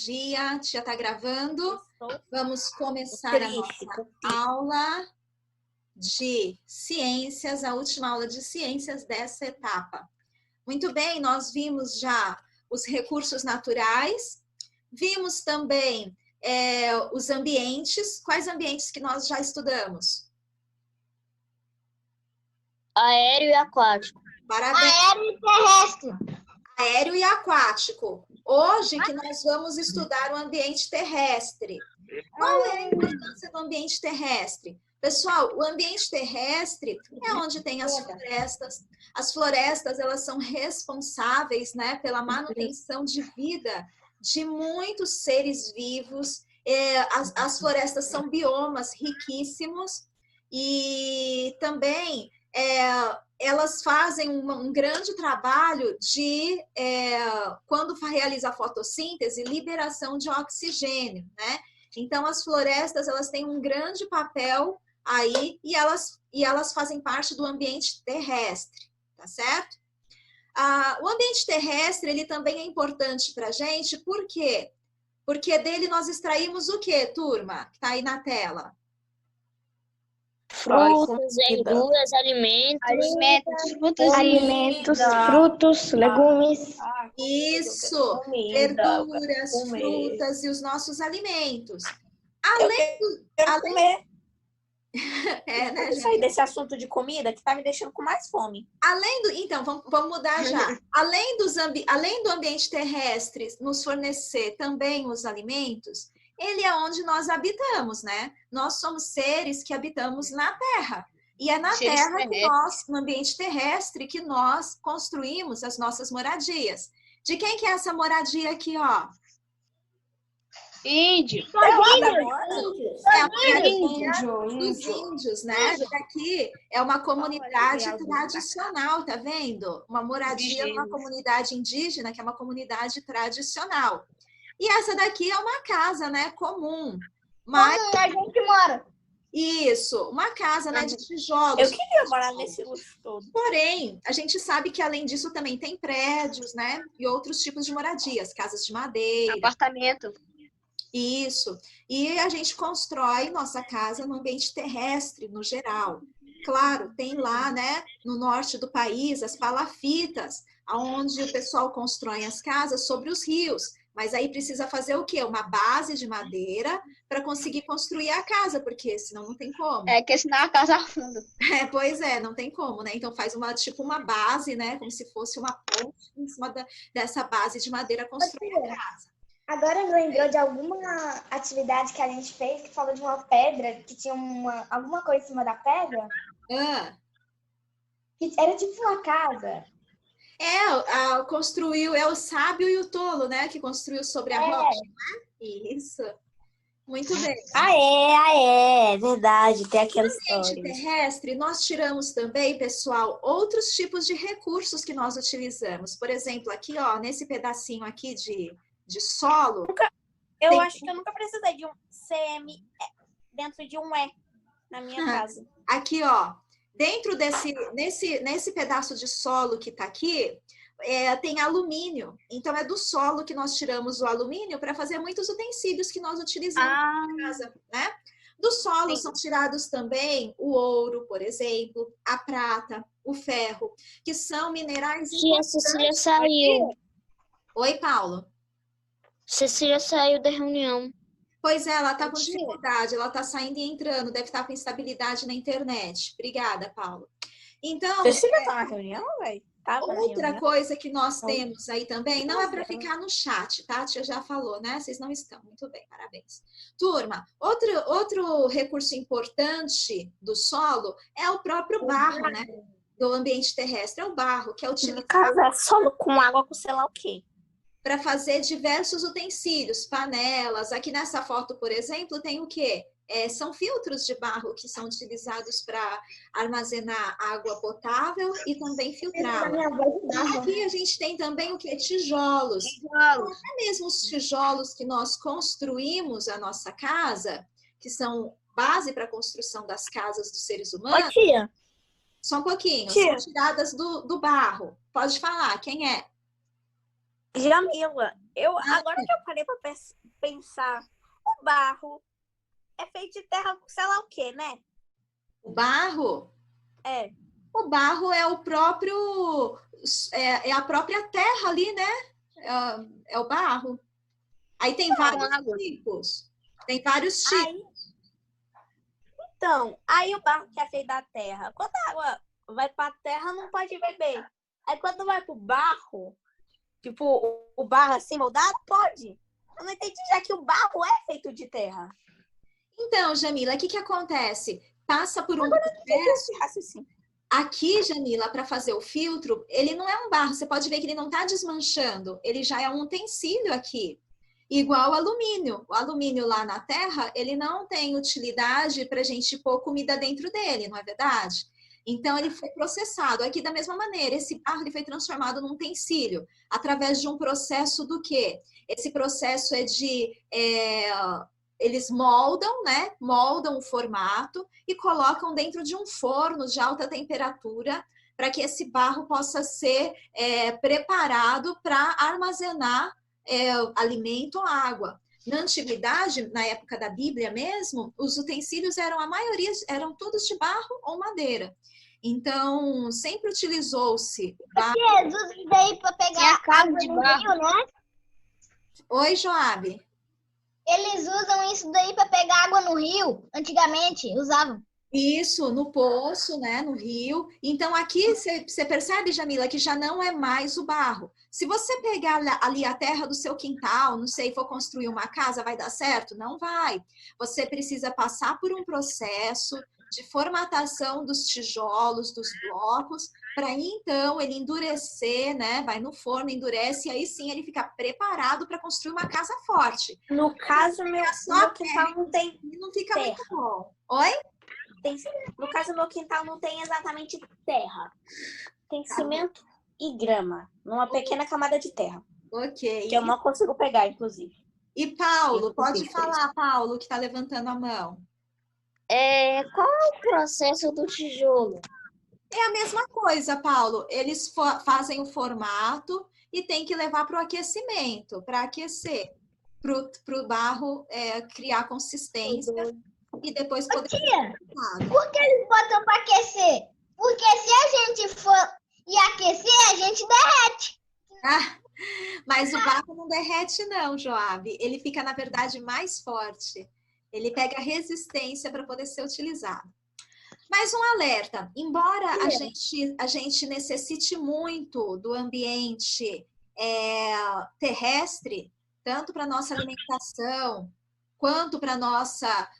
dia. Tia está gravando. Vamos começar a nossa aula de ciências, a última aula de ciências dessa etapa. Muito bem, nós vimos já os recursos naturais, vimos também os ambientes. Quais ambientes que nós já estudamos? Aéreo e aquático. Parabéns. Aéreo e terrestre. Aéreo e aquático. Hoje que nós vamos estudar o ambiente terrestre. Qual é a importância do ambiente terrestre? Pessoal, o ambiente terrestre é onde tem as florestas. As florestas, elas são responsáveis, né, pela manutenção de vida de muitos seres vivos. As florestas são biomas riquíssimos e também elas fazem um grande trabalho de, quando realiza a fotossíntese, liberação de oxigênio, né? Então, as florestas, elas têm um grande papel aí e elas fazem parte do ambiente terrestre, tá certo? O ambiente terrestre, ele também é importante para a gente, por quê? Porque dele nós extraímos o quê, turma? Que tá aí na tela. Frutas, verduras, Alimentos, frutos, legumes. Isso, verduras, frutas e os nossos alimentos. Além comer. né, Vamos sair desse assunto de comida que tá me deixando com mais fome. Então, vamos mudar já. Além do ambiente terrestre nos fornecer também os alimentos, ele é onde nós habitamos, né? Nós somos seres que habitamos na Terra. E é na Terra que nós, no ambiente terrestre, que nós construímos as nossas moradias. De quem que é essa moradia aqui, ó? Índio. Dos índios, né? Aqui é uma comunidade tradicional, tá vendo? Uma moradia numa comunidade indígena, que é uma comunidade tradicional. E essa daqui é uma casa, né, comum. Mas a gente mora. Isso, uma casa, né, de tijolos. Eu queria morar nesse luxo todo. Porém, a gente sabe que além disso também tem prédios, né, e outros tipos de moradias, casas de madeira. Apartamento. Isso. E a gente constrói nossa casa no ambiente terrestre, no geral. Claro, tem lá, né, no norte do país, as palafitas, onde o pessoal constrói as casas sobre os rios. Mas aí precisa fazer o quê? Uma base de madeira para conseguir construir a casa, porque senão não tem como. Que senão a casa afunda. Pois é, não tem como, né? Então faz uma base, né? Como se fosse uma ponte em cima dessa base de madeira construir a casa. Agora me lembrou de alguma atividade que a gente fez que falou de uma pedra, que tinha alguma coisa em cima da pedra. Que era tipo uma casa. Construiu, é o sábio e o tolo, né? Que construiu sobre a rocha, né? Isso. Muito bem. É verdade, tem aquela história. No ambiente terrestre, nós tiramos também, pessoal, outros tipos de recursos que nós utilizamos. Por exemplo, aqui, ó, nesse pedacinho aqui de solo. Eu acho que eu nunca precisei de um CM dentro de um E na minha casa. Aqui, ó. Dentro nesse pedaço de solo que está aqui, tem alumínio. Então, é do solo que nós tiramos o alumínio para fazer muitos utensílios que nós utilizamos na casa, né? Do solo são tirados também o ouro, por exemplo, a prata, o ferro, que são minerais importantes. Cecília saiu. Oi, Paulo. Cecília saiu da reunião. Pois é, ela está com dificuldade, ela está saindo e entrando, deve estar com instabilidade na internet. Obrigada, Paulo. Então, Cecília tá na reunião, velho? Outra coisa que nós temos aí também, não é para ficar no chat, tá? A tia já falou, né? Vocês não estão. Muito bem, parabéns. Turma, outro recurso importante do solo é o próprio barro, né? Do ambiente terrestre, é o barro, que é utilizado... No caso, é solo com água com sei lá o quê. Para fazer diversos utensílios, panelas. Aqui nessa foto, por exemplo, tem o quê? São filtros de barro que são utilizados para armazenar água potável e também filtrá-la. Aqui a gente tem também o quê? Tijolos. Até mesmo os tijolos que nós construímos a nossa casa, que são base para a construção das casas dos seres humanos. Tia. Só um pouquinho. São tiradas do barro. Pode falar, quem é? Jamila, agora que eu parei pra pensar, o barro é feito de terra, sei lá o quê, né? O barro? É. O barro é o próprio, é a própria terra ali, né? É o barro. Aí tem vários tipos. Tem vários tipos. Então, aí o barro que é feito da terra, quando a água vai pra terra, não pode beber. Aí quando vai pro barro, tipo, o barro assim moldado, pode. Eu não entendi, já que o barro é feito de terra. Então, Jamila, o que acontece? Passa por um processo. Aqui, Jamila, para fazer o filtro, ele não é um barro. Você pode ver que ele não está desmanchando. Ele já é um utensílio aqui. Igual o alumínio. O alumínio lá na terra, ele não tem utilidade para a gente pôr comida dentro dele, não é verdade? Então, ele foi processado. Aqui, da mesma maneira, esse barro ele foi transformado num utensílio através de um processo do quê? Esse processo é de... eles moldam, né? Moldam o formato e colocam dentro de um forno de alta temperatura para que esse barro possa ser preparado para armazenar alimento ou água. Na antiguidade, na época da Bíblia mesmo, os utensílios a maioria eram todos de barro ou madeira. Então, sempre utilizou-se barro. Jesus, e daí para pegar água no rio, né? Oi, Joabe. Eles usam isso daí para pegar água no rio. Antigamente, usavam. Isso, no poço, né, no rio. Então, aqui você percebe, Jamila, que já não é mais o barro. Se você pegar ali a terra do seu quintal, não sei, for construir uma casa, vai dar certo? Não vai. Você precisa passar por um processo de formatação dos tijolos, dos blocos, para então ele endurecer, né? Vai no forno, endurece, e aí sim ele fica preparado para construir uma casa forte. No caso, meu quintal não tem. Não fica muito bom. Oi? No caso, meu quintal não tem exatamente terra. Tem cimento e grama, numa pequena camada de terra. Ok. Que eu não consigo pegar, inclusive. E Paulo, pode falar, Paulo, que está levantando a mão. Qual é o processo do tijolo? É a mesma coisa, Paulo. Eles fazem o formato e tem que levar para o aquecimento, para aquecer, para o barro criar consistência e depois poder... Tia, por que eles botam para aquecer? Porque se a gente for e aquecer, a gente derrete. Mas o barro não derrete não, Joabe. Ele fica, na verdade, mais forte. Ele pega resistência para poder ser utilizado. Mais um alerta. Embora a gente necessite muito do ambiente terrestre, tanto para nossa alimentação, quanto para nossa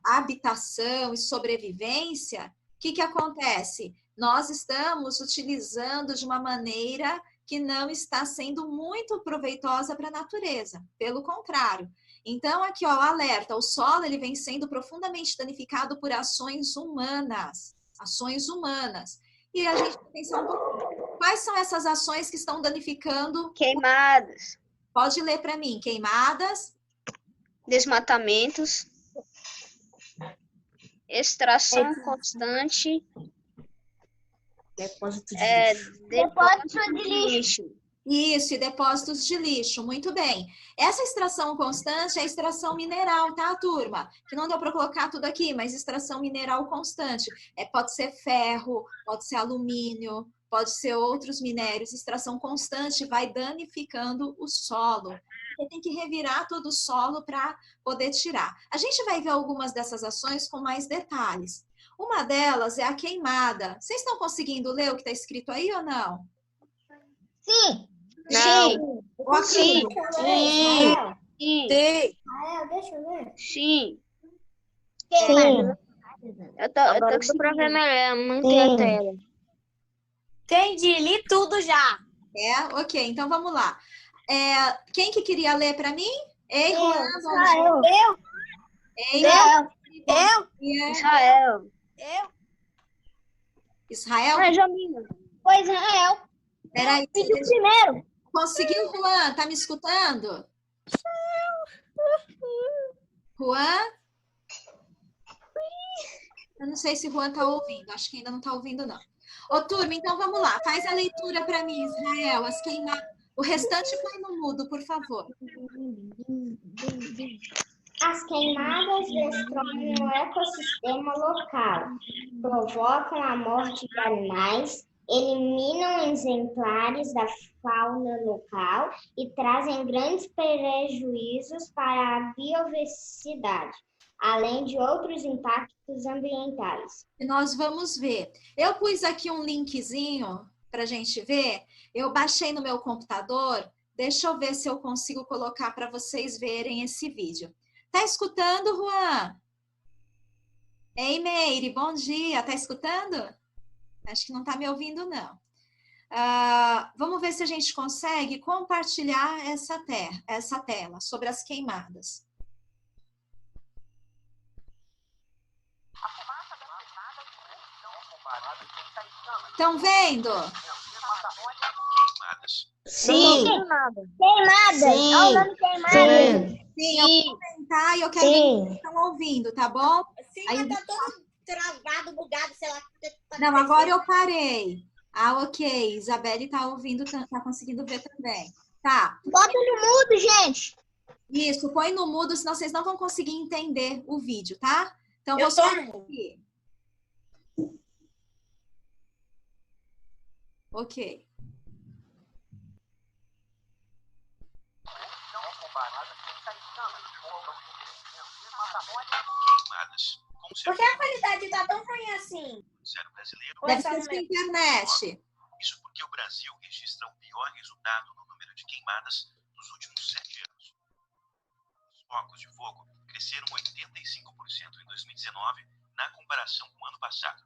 habitação e sobrevivência, o que acontece? Nós estamos utilizando de uma maneira que não está sendo muito proveitosa para a natureza. Pelo contrário. Então, aqui, ó, alerta, o solo ele vem sendo profundamente danificado por ações humanas. Ações humanas. E a gente tem que pensar um pouco, quais são essas ações que estão danificando? Queimadas. Pode ler para mim. Queimadas. Desmatamentos. Extração constante. Depósito de lixo. Isso, e depósitos de lixo, muito bem. Essa extração constante é a extração mineral, tá, turma? Que não deu para colocar tudo aqui, mas extração mineral constante. Pode ser ferro, pode ser alumínio, pode ser outros minérios. Extração constante vai danificando o solo. Você tem que revirar todo o solo para poder tirar. A gente vai ver algumas dessas ações com mais detalhes. Uma delas é a queimada. Vocês estão conseguindo ler o que está escrito aí ou não? Sim. Não. Sim. Sim. Sim. Deixa eu ver. Sim. Sim. Eu tô aqui para ver melhor, manter a tela. Entendi, li tudo já. Ok, então vamos lá. Quem que queria ler para mim? Ei, Juan, Israel. Israel? Jamila. Foi Israel. Peraí. Pediu primeiro. Conseguiu, Juan? Tá me escutando? Juan? Eu não sei se o Juan tá ouvindo. Acho que ainda não tá ouvindo, não. Ô, turma, então vamos lá. Faz a leitura para mim, Israel. O restante põe no mudo, por favor. As queimadas destroem o ecossistema local, provocam a morte de animais, eliminam exemplares da fauna local e trazem grandes prejuízos para a biodiversidade, além de outros impactos ambientais. E nós vamos ver. Eu pus aqui um linkzinho para a gente ver. Eu baixei no meu computador. Deixa eu ver se eu consigo colocar para vocês verem esse vídeo. Tá escutando, Juan? Ei, Meire, bom dia. Tá escutando? Acho que não tá me ouvindo, não. Vamos ver se a gente consegue compartilhar essa tela sobre as queimadas. Estão vendo? Sim. Queimadas. Sim. Olha o nome queimada. Sim, eu vou comentar e eu quero ver se vocês estão ouvindo, tá bom? Sim, Aí- mas tá todo travado, bugado, sei lá. Não, agora eu parei. Ok, Isabelle tá ouvindo, tá conseguindo ver também. Tá, Bota no mudo, gente. isso, põe no mudo, senão vocês não vão conseguir entender o vídeo, tá? Então, Eu vou só tô no mudo. aqui. Ok. Por que a qualidade tá tão ruim assim? Brasileiro. Ou é Deve só ser no sua meu? internet. Isso porque o Brasil registra o pior resultado no número de queimadas nos últimos 7 anos. Os focos de fogo cresceram 85% em 2019 na comparação com o ano passado.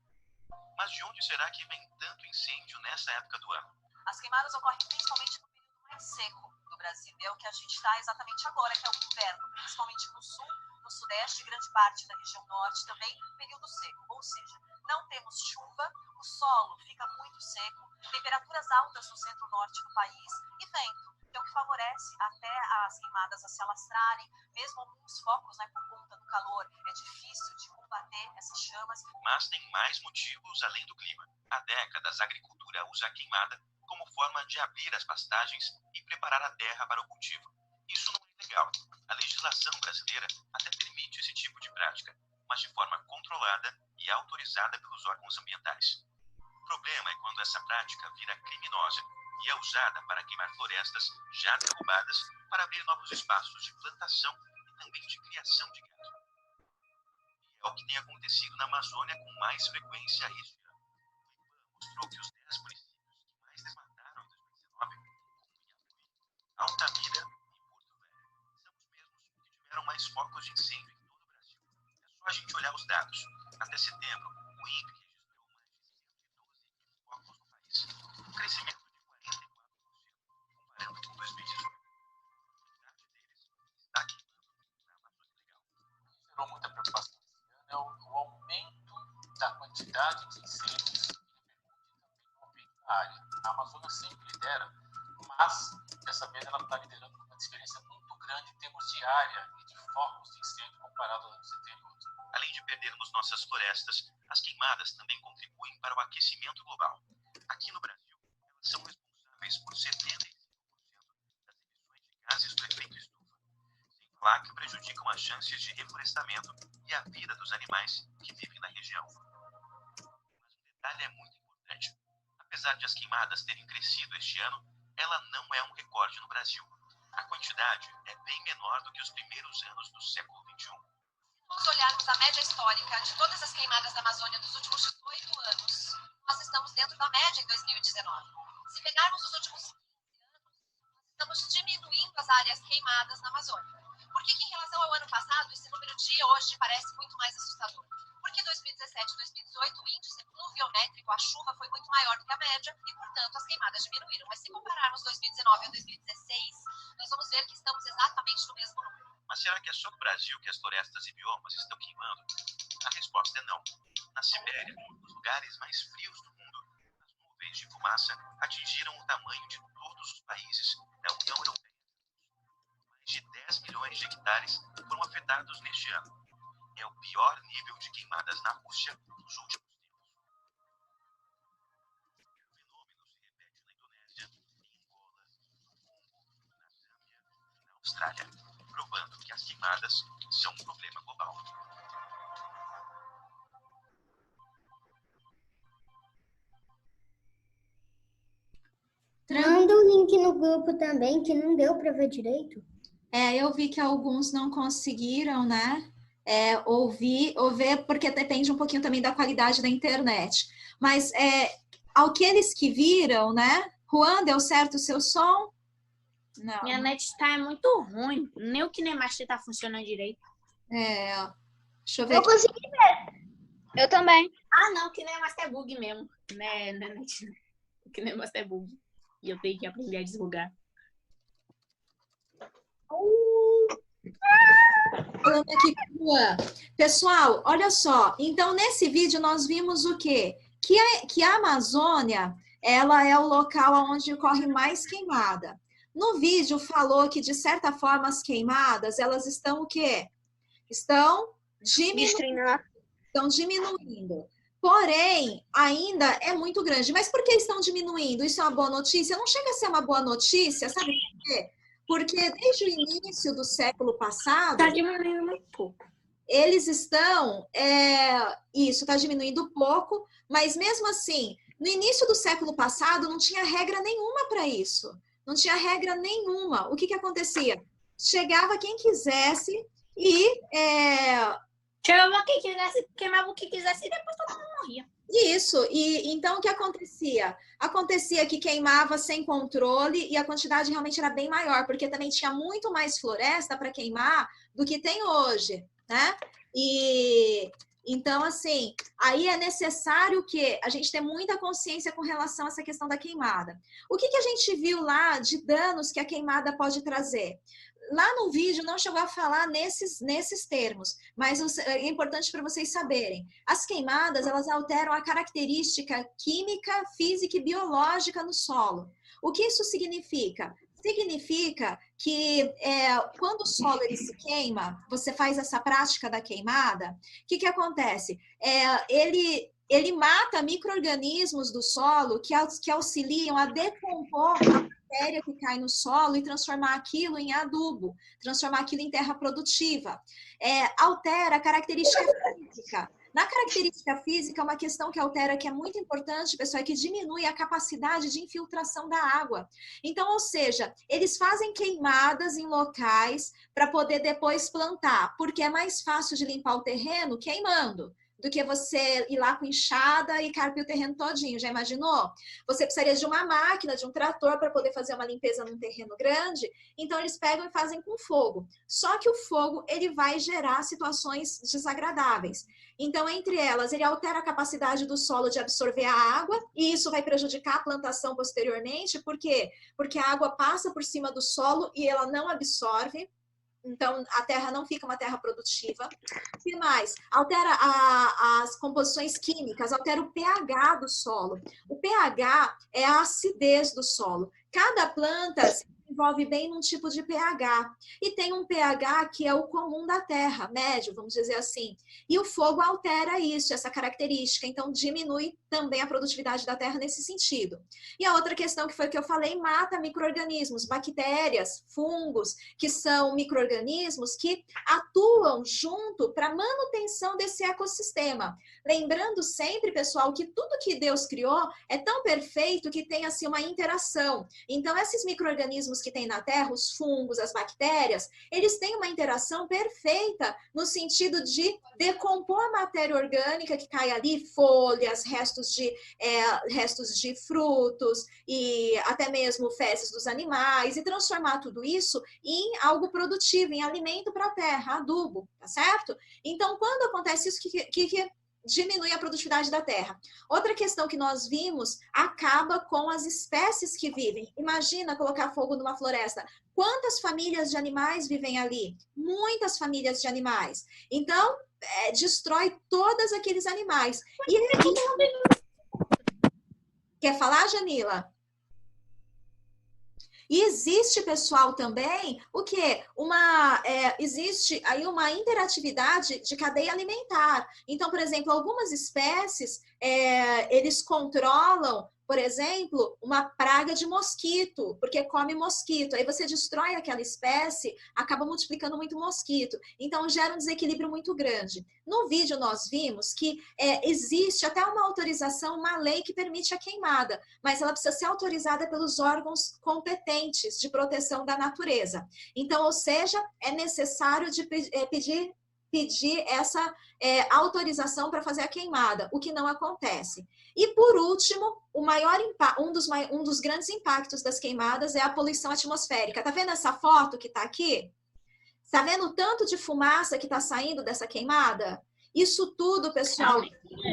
Mas de onde será que vem tanto incêndio nessa época do ano? As queimadas ocorrem principalmente no período mais seco do Brasil. É o que a gente está exatamente agora, que é o inverno, principalmente no sul, no sudeste e grande parte da região norte também, período seco. Ou seja, não temos chuva, o solo fica muito seco, temperaturas altas no centro-norte do país e vento, que é o que favorece até as queimadas a se alastrarem, mesmo alguns focos, né, por conta do calor, é difícil de combater essas chamas. Mas tem mais motivos além do clima. Há décadas a agricultura usa a queimada como forma de abrir as pastagens e preparar a terra para o cultivo. Isso não é legal. A legislação brasileira até permite esse tipo de prática, mas de forma controlada e autorizada pelos órgãos ambientais. O problema é quando essa prática vira criminosa e é usada para queimar florestas já derrubadas para abrir novos espaços de plantação e também de criação de gado. E é o que tem acontecido na Amazônia com mais frequência a região. O IBAMA mostrou que os 10 municípios que mais desmataram em 2019, como Altamira e Porto Velho, são os mesmos que tiveram mais focos de incêndio em todo o Brasil. É só a gente olhar os dados. Até setembro, o INPE registrou mais de 112 focos no país, um crescimento de 44% comparando com 2018. A metade deles está aqui na Amazônia Legal. Gerou muita preocupação esse ano é o aumento da quantidade de incêndios e repercute também no aumento da área. A Amazônia sempre lidera, mas dessa vez ela está liderando com uma diferença muito grande em termos de área e de focos de incêndio comparado aos anos anteriores. Além de perdermos nossas florestas, as queimadas também contribuem para o aquecimento global. Aqui no Brasil, elas são responsáveis por 75% das emissões de gases do efeito estufa, sem falar que prejudicam as chances de reflorestamento e a vida dos animais que vivem na região. Mas um detalhe é muito importante. Apesar de as queimadas terem crescido este ano, ela não é um recorde no Brasil. A quantidade é bem menor do que os primeiros anos do século XXI. Se nós olharmos a média histórica de todas as queimadas da Amazônia dos últimos 18 anos, nós estamos dentro da média em 2019. Se pegarmos os últimos 15 anos, nós estamos diminuindo as áreas queimadas na Amazônia. Por que em relação ao ano passado, esse número de hoje parece muito mais assustador? Porque em 2017 e 2018, o índice pluviométrico, a chuva foi muito maior do que a média e, portanto, as queimadas diminuíram. Mas se compararmos 2019 a 2016, nós vamos ver que estamos exatamente no mesmo número. Mas será que é só no Brasil que as florestas e biomas estão queimando? A resposta é não. Na Sibéria, nos lugares mais frios do mundo, as nuvens de fumaça atingiram o tamanho de todos os países da União Europeia. Mais de 10 milhões de hectares foram afetados neste ano. É o pior nível de queimadas na Rússia nos últimos tempos. O fenômeno se repete na Indonésia, em Angola, no Austrália, provando que as queimadas são um problema global. Manda o link no grupo também, que não deu para ver direito. Eu vi que alguns não conseguiram, né? Ouvir, porque depende um pouquinho também da qualidade da internet. Mas aqueles que viram, né? Juan, deu certo o seu som? Não. Minha net tá muito ruim. Nem o KineMaster tá funcionando direito. Deixa eu ver. Eu consegui ver. Eu também. Ah, não, o KineMaster é bug mesmo. Né, net. O KineMaster é bug. E eu tenho que aprender a desbugar. Falando aqui com o Juan. Pessoal, olha só. Então, nesse vídeo, nós vimos o quê? Que a Amazônia, ela é o local onde ocorre mais queimada. No vídeo, falou que, de certa forma, as queimadas, elas estão o quê? Estão diminuindo. Porém, ainda é muito grande. Mas por que estão diminuindo? Isso é uma boa notícia? Não chega a ser uma boa notícia, sabe por quê? Porque desde o início do século passado... Tá diminuindo muito pouco. Eles estão... isso, está diminuindo pouco, mas mesmo assim, no início do século passado, não tinha regra nenhuma para isso. Não tinha regra nenhuma. O que acontecia? Chegava quem quisesse e... Chegava quem quisesse, queimava o que quisesse e depois todo mundo morria. Isso, e então o que acontecia? Acontecia que queimava sem controle e a quantidade realmente era bem maior, porque também tinha muito mais floresta para queimar do que tem hoje, né? E então, assim, aí é necessário que a gente tenha muita consciência com relação a essa questão da queimada. O que a gente viu lá de danos que a queimada pode trazer? Lá no vídeo não chegou a falar nesses termos, mas é importante para vocês saberem. As queimadas, elas alteram a característica química, física e biológica no solo. O que isso significa? Significa que quando o solo ele se queima, você faz essa prática da queimada, o que acontece? Ele mata micro-organismos do solo que auxiliam a decompor a matéria que cai no solo e transformar aquilo em adubo, transformar aquilo em terra produtiva. Altera a característica física. Na característica física, uma questão que altera, que é muito importante, pessoal, é que diminui a capacidade de infiltração da água. Então, ou seja, eles fazem queimadas em locais para poder depois plantar, porque é mais fácil de limpar o terreno queimando do que você ir lá com enxada e carpir o terreno todinho. Já imaginou? Você precisaria de uma máquina, de um trator para poder fazer uma limpeza num terreno grande. Então, eles pegam e fazem com fogo. Só que o fogo, ele vai gerar situações desagradáveis. Então, entre elas, ele altera a capacidade do solo de absorver a água e isso vai prejudicar a plantação posteriormente. Por quê? Porque a água passa por cima do solo e ela não absorve. Então, a terra não fica uma terra produtiva. O que mais? Altera as composições químicas, altera o pH do solo. O pH é a acidez do solo. Cada planta se desenvolve bem num tipo de pH. E tem um pH que é o comum da terra, médio, vamos dizer assim. E o fogo altera isso, essa característica. Então, diminui também a produtividade da terra nesse sentido. E a outra questão que foi que eu falei, mata micro-organismos, bactérias, fungos, que são micro-organismos que atuam junto para a manutenção desse ecossistema. Lembrando sempre, pessoal, que tudo que Deus criou é tão perfeito que tem assim uma interação. Então, esses micro-organismos que tem na Terra, os fungos, as bactérias, eles têm uma interação perfeita no sentido de decompor a matéria orgânica que cai ali, folhas, restos de frutos e até mesmo fezes dos animais e transformar tudo isso em algo produtivo, em alimento para a terra, adubo, tá certo? Então, quando acontece isso, que diminui a produtividade da terra. Outra questão que nós vimos, acaba com as espécies que vivem. Imagina colocar fogo numa floresta. Quantas famílias de animais vivem ali? Muitas famílias de animais. Então, destrói todos aqueles animais. Quer falar, Janila? E existe, pessoal, também o quê? Existe aí uma interatividade de cadeia alimentar. Então, por exemplo, algumas espécies, eles controlam por exemplo, uma praga de mosquito, porque come mosquito. Aí você destrói aquela espécie, acaba multiplicando muito mosquito. Então, gera um desequilíbrio muito grande. No vídeo, nós vimos que existe até uma autorização, uma lei que permite a queimada, mas ela precisa ser autorizada pelos órgãos competentes de proteção da natureza. Então, ou seja, é necessário pedir essa autorização para fazer a queimada, o que não acontece. E, por último, um dos grandes impactos das queimadas é a poluição atmosférica. Tá vendo essa foto que está aqui? Tá vendo o tanto de fumaça que está saindo dessa queimada? Isso tudo, pessoal,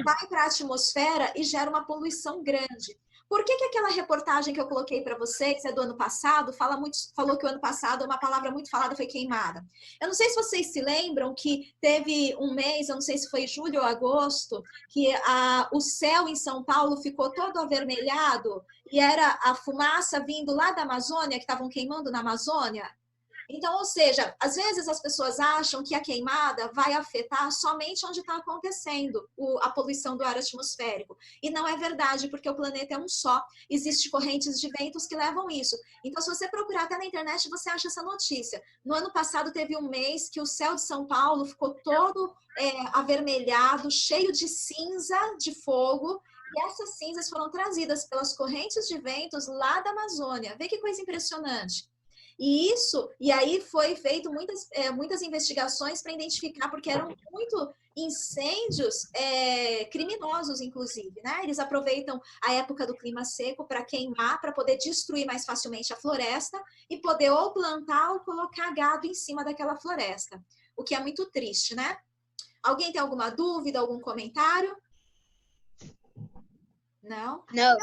vai para a atmosfera e gera uma poluição grande. Por que aquela reportagem que eu coloquei para vocês, que é do ano passado, falou que o ano passado uma palavra muito falada foi queimada? Eu não sei se vocês se lembram que teve um mês, eu não sei se foi julho ou agosto, que o céu em São Paulo ficou todo avermelhado e era a fumaça vindo lá da Amazônia, que estavam queimando na Amazônia. Então, ou seja, às vezes as pessoas acham que a queimada vai afetar somente onde está acontecendo a poluição do ar atmosférico. E não é verdade, porque o planeta é um só. Existem correntes de ventos que levam isso. Então, se você procurar até na internet, você acha essa notícia. No ano passado, teve um mês que o céu de São Paulo ficou todo avermelhado, cheio de cinza de fogo. E essas cinzas foram trazidas pelas correntes de ventos lá da Amazônia. Vê que coisa impressionante. E aí foi feito muitas investigações para identificar, porque eram muito incêndios criminosos, inclusive, né? Eles aproveitam a época do clima seco para queimar, para poder destruir mais facilmente a floresta e poder ou plantar ou colocar gado em cima daquela floresta, o que é muito triste, né? Alguém tem alguma dúvida, algum comentário? Não? Não.